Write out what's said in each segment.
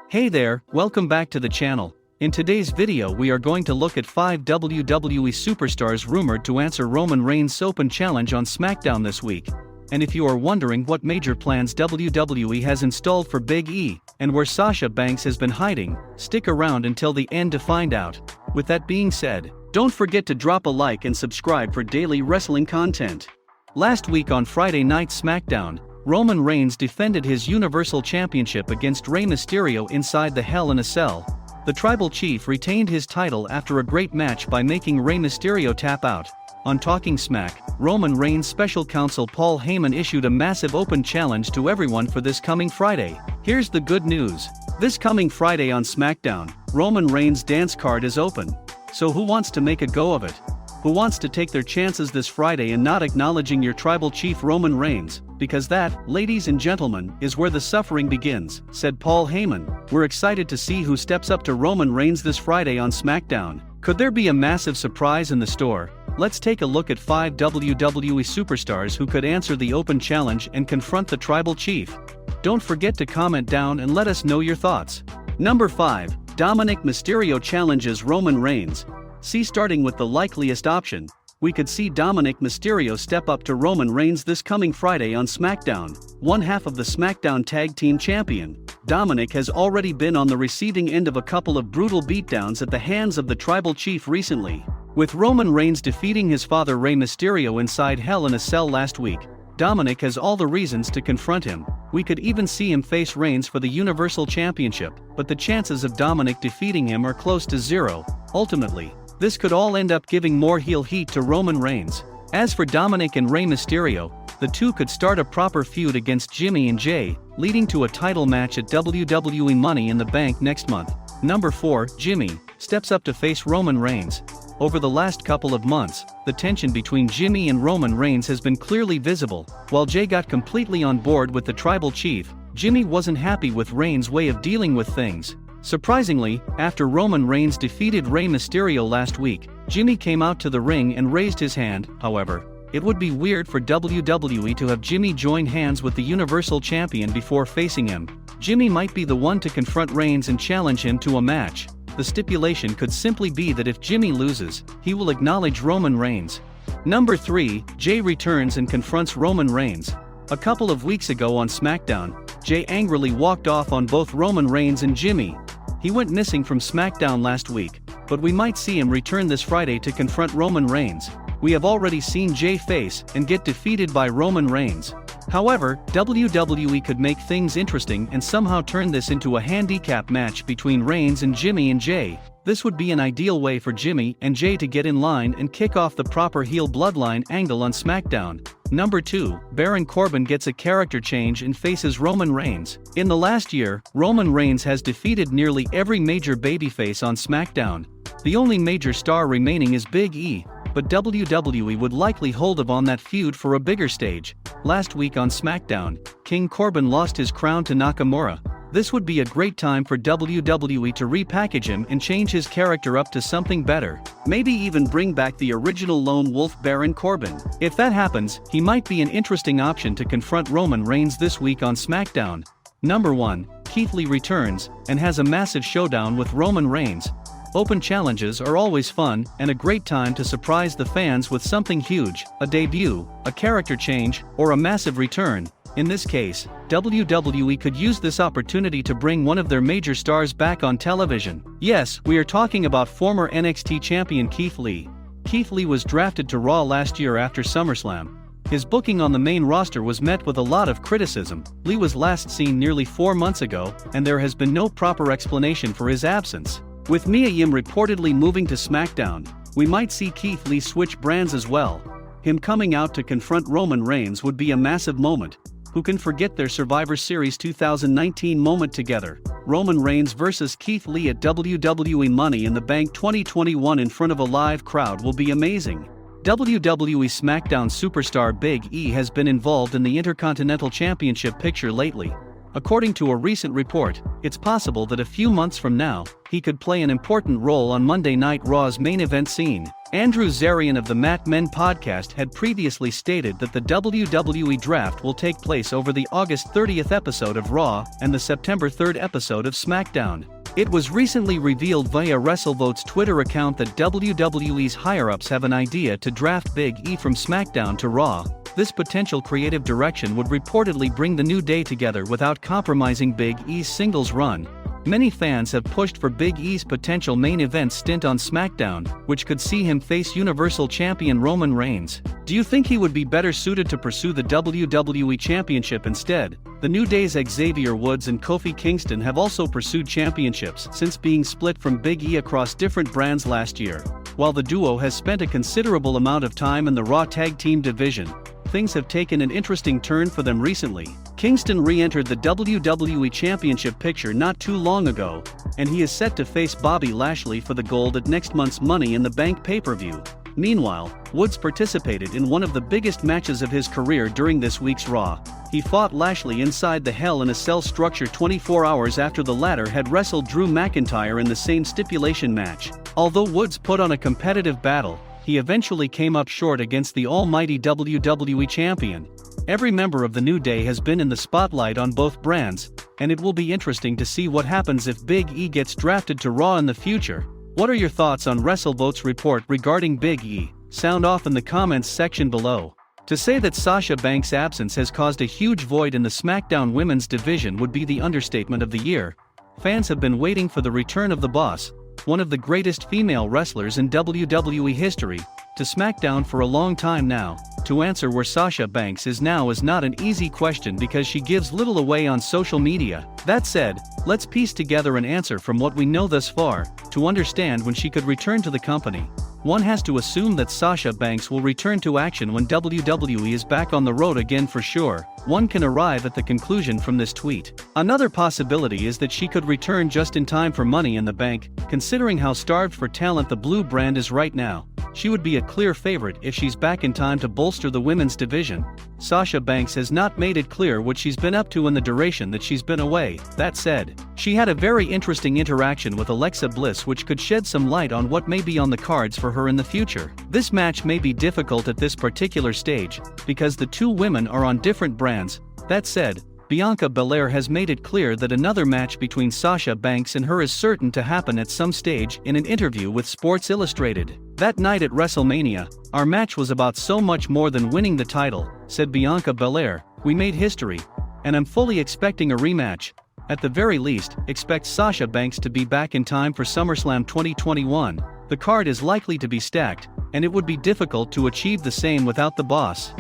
Hey there, welcome back to the channel. In today's video we are going to look at 5 WWE superstars rumored to answer Roman Reigns' Open Challenge on SmackDown this week. And if you are wondering what major plans WWE has installed for Big E, and where Sasha Banks has been hiding, stick around until the end to find out. With that being said, don't forget to drop a like and subscribe for daily wrestling content. Last week on Friday Night SmackDown, Roman Reigns defended his Universal Championship against Rey Mysterio inside the Hell in a Cell. The Tribal Chief retained his title after a great match by making Rey Mysterio tap out. On Talking Smack, Roman Reigns' special counsel Paul Heyman issued a massive open challenge to everyone for this coming Friday. Here's the good news. This coming Friday on SmackDown, Roman Reigns' dance card is open. So who wants to make a go of it? Who wants to take their chances this Friday and not acknowledging your Tribal Chief Roman Reigns? Because that, ladies and gentlemen, is where the suffering begins, said Paul Heyman. We're excited to see who steps up to Roman Reigns this Friday on SmackDown. Could there be a massive surprise in the store? Let's take a look at 5 WWE superstars who could answer the open challenge and confront the Tribal Chief. Don't forget to comment down and let us know your thoughts. Number 5. Dominik Mysterio challenges Roman Reigns. Starting with the likeliest option, we could see Dominik Mysterio step up to Roman Reigns this coming Friday on SmackDown. One half of the SmackDown Tag Team Champion, Dominik has already been on the receiving end of a couple of brutal beatdowns at the hands of the Tribal Chief recently. With Roman Reigns defeating his father Rey Mysterio inside Hell in a Cell last week, Dominik has all the reasons to confront him. We could even see him face Reigns for the Universal Championship, but the chances of Dominik defeating him are close to zero. Ultimately, this could all end up giving more heel heat to Roman Reigns. As for Dominik and Rey Mysterio, the two could start a proper feud against Jimmy and Jay, leading to a title match at WWE Money in the Bank next month. Number 4. Jimmy steps up to face Roman Reigns. Over the last couple of months, the tension between Jimmy and Roman Reigns has been clearly visible. While Jay got completely on board with the Tribal Chief, Jimmy wasn't happy with Reigns' way of dealing with things. Surprisingly, after Roman Reigns defeated Rey Mysterio last week, Jimmy came out to the ring and raised his hand. However, it would be weird for WWE to have Jimmy join hands with the Universal Champion before facing him. Jimmy might be the one to confront Reigns and challenge him to a match. The stipulation could simply be that if Jimmy loses, he will acknowledge Roman Reigns. Number 3. Jay returns and confronts Roman Reigns. A couple of weeks ago on SmackDown, Jay angrily walked off on both Roman Reigns and Jimmy. He went missing from SmackDown last week, but we might see him return this Friday to confront Roman Reigns. We have already seen Jay face and get defeated by Roman Reigns. However, WWE could make things interesting and somehow turn this into a handicap match between Reigns and Jimmy and Jay. This would be an ideal way for Jimmy and Jay to get in line and kick off the proper heel bloodline angle on SmackDown. Number 2. Baron Corbin gets a character change and faces Roman Reigns. In the last year, Roman Reigns has defeated nearly every major babyface on SmackDown. The only major star remaining is Big E, but WWE would likely hold on that feud for a bigger stage. Last week on SmackDown, King Corbin lost his crown to Nakamura. This would be a great time for WWE to repackage him and change his character up to something better. Maybe even bring back the original Lone Wolf Baron Corbin. If that happens, he might be an interesting option to confront Roman Reigns this week on SmackDown. Number 1. Keith Lee returns and has a massive showdown with Roman Reigns. Open challenges are always fun and a great time to surprise the fans with something huge, a debut, a character change, or a massive return. In this case, WWE could use this opportunity to bring one of their major stars back on television. Yes, we are talking about former NXT champion Keith Lee. Keith Lee was drafted to Raw last year after SummerSlam. His booking on the main roster was met with a lot of criticism. Lee was last seen nearly 4 months ago, and there has been no proper explanation for his absence. With Mia Yim reportedly moving to SmackDown, we might see Keith Lee switch brands as well. Him coming out to confront Roman Reigns would be a massive moment. Who can forget their Survivor Series 2019 moment together? Roman Reigns vs Keith Lee at WWE Money in the Bank 2021 in front of a live crowd will be amazing. WWE SmackDown superstar Big E has been involved in the Intercontinental Championship picture lately. According to a recent report, it's possible that a few months from now, he could play an important role on Monday Night Raw's main event scene. Andrew Zarian of the Mat Men podcast had previously stated that the WWE Draft will take place over the August 30th episode of Raw and the September 3rd episode of SmackDown. It was recently revealed via WrestleVote's Twitter account that WWE's higher-ups have an idea to draft Big E from SmackDown to Raw. This potential creative direction would reportedly bring the New Day together without compromising Big E's singles run. Many fans have pushed for Big E's potential main event stint on SmackDown, which could see him face Universal Champion Roman Reigns. Do you think he would be better suited to pursue the WWE Championship instead? The New Day's Xavier Woods and Kofi Kingston have also pursued championships since being split from Big E across different brands last year. While the duo has spent a considerable amount of time in the Raw Tag Team division, things have taken an interesting turn for them recently. Kingston re-entered the WWE Championship picture not too long ago, and he is set to face Bobby Lashley for the gold at next month's Money in the Bank pay-per-view. Meanwhile, Woods participated in one of the biggest matches of his career during this week's Raw. He fought Lashley inside the Hell in a Cell structure 24 hours after the latter had wrestled Drew McIntyre in the same stipulation match. Although Woods put on a competitive battle, he eventually came up short against the almighty WWE Champion. Every member of the New Day has been in the spotlight on both brands, and it will be interesting to see what happens if Big E gets drafted to Raw in the future. What are your thoughts on WrestleVote's report regarding Big E? Sound off in the comments section below. To say that Sasha Banks' absence has caused a huge void in the SmackDown women's division would be the understatement of the year. Fans have been waiting for the return of the Boss, one of the greatest female wrestlers in WWE history, to SmackDown for a long time now. To answer where Sasha Banks is now is not an easy question because she gives little away on social media. That said, let's piece together an answer from what we know thus far, to understand when she could return to the company. One has to assume that Sasha Banks will return to action when WWE is back on the road again for sure. One can arrive at the conclusion from this tweet. Another possibility is that she could return just in time for Money in the Bank, considering how starved for talent the Blue brand is right now. She would be a clear favorite if she's back in time to bolster the women's division. Sasha Banks has not made it clear what she's been up to in the duration that she's been away. That said, she had a very interesting interaction with Alexa Bliss which could shed some light on what may be on the cards for her in the future. This match may be difficult at this particular stage, because the two women are on different brands. That said, Bianca Belair has made it clear that another match between Sasha Banks and her is certain to happen at some stage in an interview with Sports Illustrated. That night at WrestleMania, "Our match was about so much more than winning the title," said Bianca Belair. "We made history, and I'm fully expecting a rematch. At the very least, expect Sasha Banks to be back in time for SummerSlam 2021. The card is likely to be stacked, and it would be difficult to achieve the same without the Boss."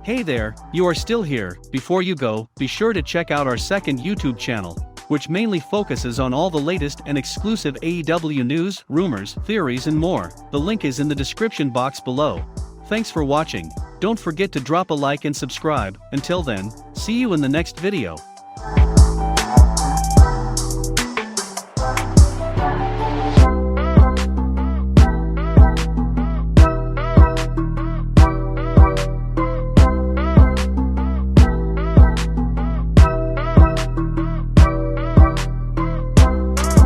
Hey there, you are still here. Before you go, be sure to check out our second YouTube channel, which mainly focuses on all the latest and exclusive AEW news, rumors, theories and more. The link is in the description box below. Thanks for watching. Don't forget to drop a like and subscribe. Until then, see you in the next video.